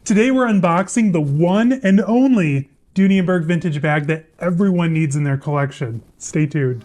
Today we're unboxing the one and only Dooney Bourke vintage bag that everyone needs in their collection. Stay tuned.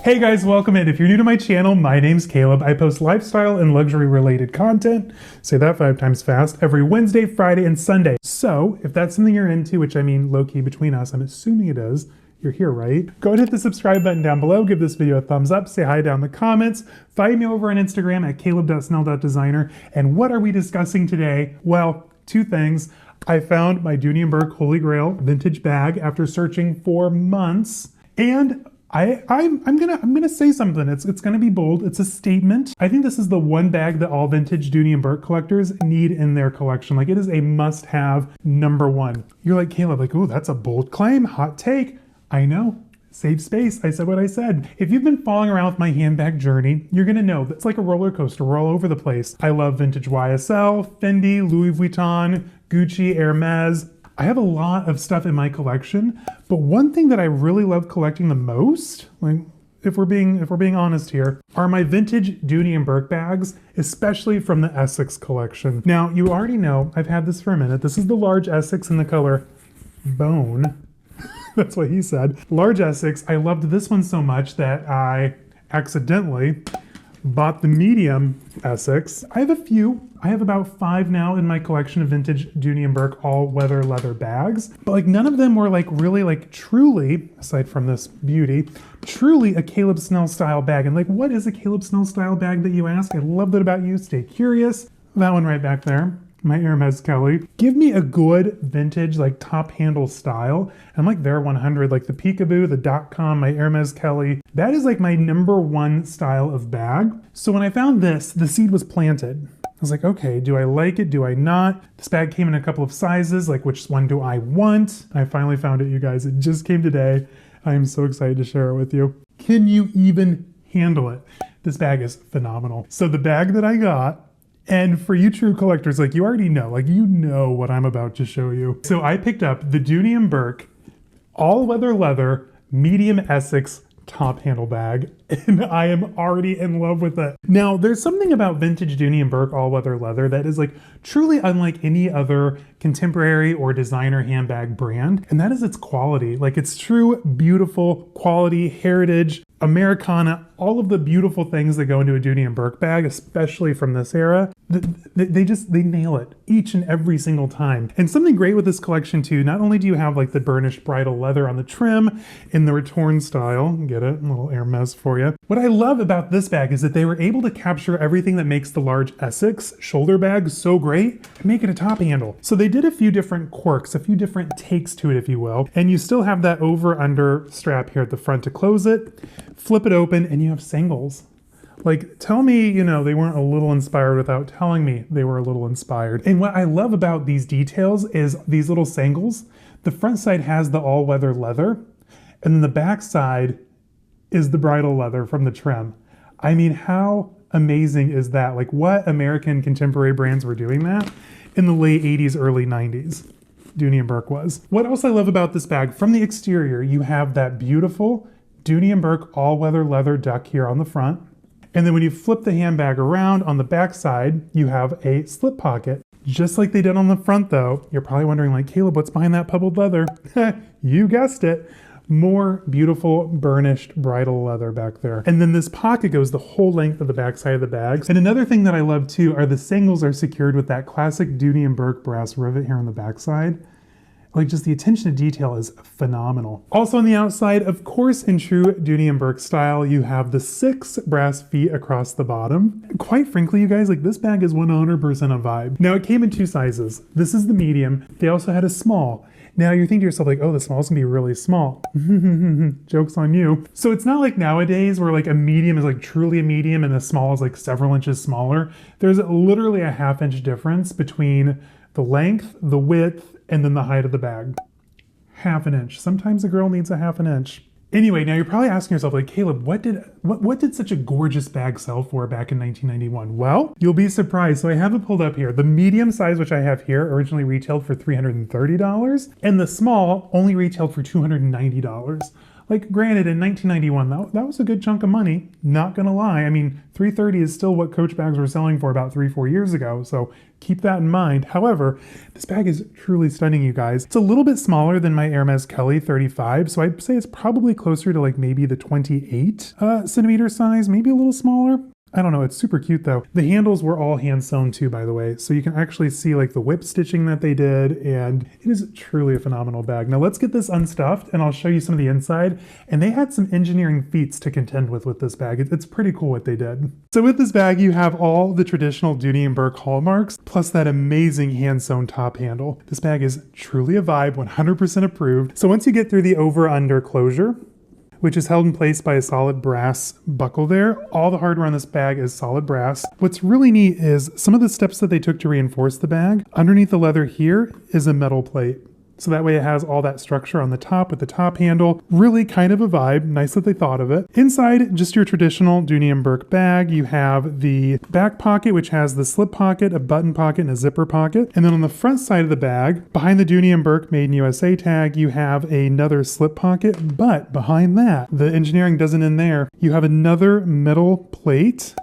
Hey guys, welcome in. If you're new to my channel, my name's Caleb. I post lifestyle and luxury related content, say that 5 times fast, every Wednesday, Friday, and Sunday. So if that's something you're into, which I mean low-key between us, I'm assuming it is, you're here, right? Go ahead and hit the subscribe button down below, give this video a thumbs up, say hi down in the comments, find me over on Instagram at caleb.snell.designer. And what are we discussing today? Well, 2 things. I found my Dooney Bourke Holy Grail vintage bag after searching for months, and I'm gonna say something. It's gonna be bold. It's a statement. I think this is the one bag that all vintage Dooney Bourke collectors need in their collection. Like, it is a must-have #1. You're like, Caleb, like, ooh, that's a bold claim, hot take. I know. Save space. I said what I said. If you've been following around with my handbag journey, you're gonna know that's like a roller coaster. We're all over the place. I love vintage YSL, Fendi, Louis Vuitton, Gucci, Hermès. I have a lot of stuff in my collection, but one thing that I really love collecting the most, like if we're being honest here, are my vintage Dooney Bourke bags, especially from the Essex collection. Now, you already know, I've had this for a minute. This is the large Essex in the color bone. That's what he said. Large Essex. I loved this one so much that I accidentally bought the medium Essex. I have a few. I have about 5 now in my collection of vintage Dooney Bourke all-weather leather bags. But like, none of them were like really like truly, aside from this beauty, truly a Caleb Snell style bag. And like, what is a Caleb Snell style bag that you ask? I love that about you. Stay curious. That one right back there. My Hermès Kelly. Give me a good vintage like top handle style. I'm like there 100, like the Peekaboo, the .com, my Hermès Kelly. That is like my #1 style of bag. So when I found this, the seed was planted. I was like, okay, do I like it? Do I not? This bag came in a couple of sizes, like which one do I want? I finally found it, you guys. It just came today. I am so excited to share it with you. Can you even handle it? This bag is phenomenal. So the bag that I got, and for you true collectors, like you already know, like you know what I'm about to show you. So I picked up the Dooney Bourke all-weather leather medium Essex top handle bag, and I am already in love with it. Now, there's something about vintage Dooney Bourke all-weather leather that is like truly unlike any other contemporary or designer handbag brand, and that is its quality. Like, it's true, beautiful quality, heritage, Americana, all of the beautiful things that go into a Dooney Bourke bag, especially from this era, they nail it each and every single time. And something great with this collection too, not only do you have like the burnished bridal leather on the trim in the retorn style, get it, a little Hermès for you. What I love about this bag is that they were able to capture everything that makes the large Essex shoulder bag so great and make it a top handle. So they did a few different quirks, a few different takes to it, if you will. And you still have that over-under strap here at the front to close it. Flip it open and you have sangles. Like, tell me, you know, they weren't a little inspired without telling me they were a little inspired. And what I love about these details is these little sangles. The front side has the all-weather leather, and then the back side is the bridal leather from the trim. I mean, how amazing is that? Like, what American contemporary brands were doing that in the late 80s, early 90s? Dooney Bourke was. What else I love about this bag, from the exterior, you have that beautiful Dooney Bourke all-weather leather duck here on the front. And then when you flip the handbag around on the back side, you have a slip pocket. Just like they did on the front though. You're probably wondering like, Caleb, what's behind that pebbled leather? You guessed it. More beautiful burnished bridal leather back there. And then this pocket goes the whole length of the back side of the bags. And another thing that I love too are the sangles are secured with that classic Dooney Bourke brass rivet here on the back side. Like, just the attention to detail is phenomenal. Also on the outside, of course, in true Dooney Bourke style, you have the 6 brass feet across the bottom. Quite frankly, you guys, like, this bag is 100% a vibe. Now, it came in 2 sizes. This is the medium. They also had a small. Now you think to yourself like, oh, the small's gonna be really small. Joke's on you. So it's not like nowadays where like a medium is like truly a medium and the small is like several inches smaller. There's literally a ½ inch difference between the length, the width, and then the height of the bag. ½ inch. Sometimes a girl needs a ½ inch. Anyway, now you're probably asking yourself, like, Caleb, what did such a gorgeous bag sell for back in 1991? Well, you'll be surprised. So I have it pulled up here. The medium size, which I have here, originally retailed for $330, and the small only retailed for $290. Like, granted, in 1991, that was a good chunk of money, not gonna lie. I mean, $330 is still what Coach bags were selling for about 3-4 years ago, so keep that in mind. However, this bag is truly stunning, you guys. It's a little bit smaller than my Hermès Kelly 35, so I'd say it's probably closer to like maybe the 28 centimeter size, maybe a little smaller. I don't know, it's super cute though. The handles were all hand sewn too, by the way, so you can actually see like the whip stitching that they did, and it is truly a phenomenal bag. Now let's get this unstuffed and I'll show you some of the inside, and they had some engineering feats to contend with this bag. It's pretty cool what they did. So with this bag, you have all the traditional Dooney & Bourke hallmarks, plus that amazing hand sewn top handle. This bag is truly a vibe, 100% approved. So once you get through the over-under closure, which is held in place by a solid brass buckle there. All the hardware on this bag is solid brass. What's really neat is some of the steps that they took to reinforce the bag. Underneath the leather here is a metal plate. So that way it has all that structure on the top with the top handle. Really kind of a vibe. Nice that they thought of it. Inside, just your traditional Dooney & Bourke bag. You have the back pocket, which has the slip pocket, a button pocket, and a zipper pocket. And then on the front side of the bag, behind the Dooney & Bourke Made in USA tag, you have another slip pocket. But behind that, the engineering doesn't end there. You have another metal plate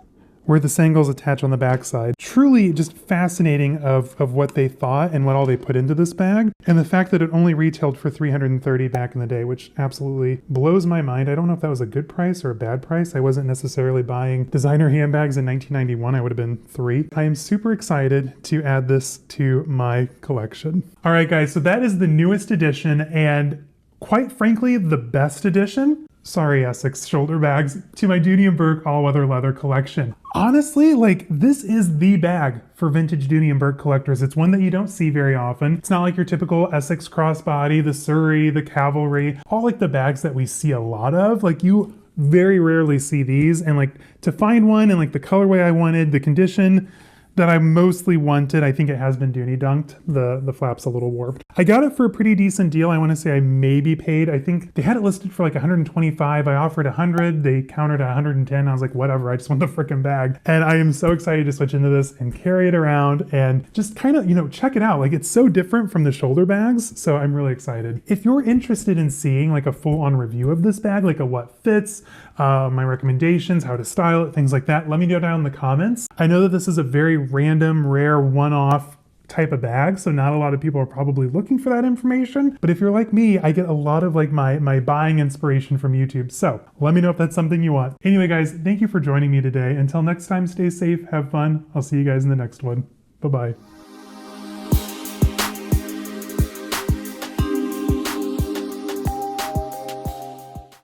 where the sangles attach on the backside. Truly just fascinating of what they thought and what all they put into this bag. And the fact that it only retailed for $330 back in the day, which absolutely blows my mind. I don't know if that was a good price or a bad price. I wasn't necessarily buying designer handbags in 1991. I would have been 3. I am super excited to add this to my collection. All right, guys, so that is the newest edition and quite frankly, the best edition. Sorry, Essex shoulder bags, to my Dooney & Bourke all-weather leather collection. Honestly, like, this is the bag for vintage Dooney & Bourke collectors. It's one that you don't see very often. It's not like your typical Essex crossbody, the Surrey, the Cavalry, all like the bags that we see a lot of. Like, you very rarely see these, and like to find one in like the colorway I wanted, the condition that I mostly wanted, I think it has been Dooney dunked. The flap's a little warped. I got it for a pretty decent deal. I want to say I maybe paid, I think they had it listed for like 125. I offered 100. They countered at 110. I was like, whatever, I just want the freaking bag. And I am so excited to switch into this and carry it around and just kind of, you know, check it out. Like, it's so different from the shoulder bags. So I'm really excited. If you're interested in seeing like a full-on review of this bag, like a what fits, my recommendations, how to style it, things like that, let me know down in the comments. I know that this is a very random, rare, one-off type of bag, so not a lot of people are probably looking for that information. But if you're like me, I get a lot of like my buying inspiration from YouTube. So let me know if that's something you want. Anyway, guys, thank you for joining me today. Until next time, stay safe, have fun. I'll see you guys in the next one. Bye-bye.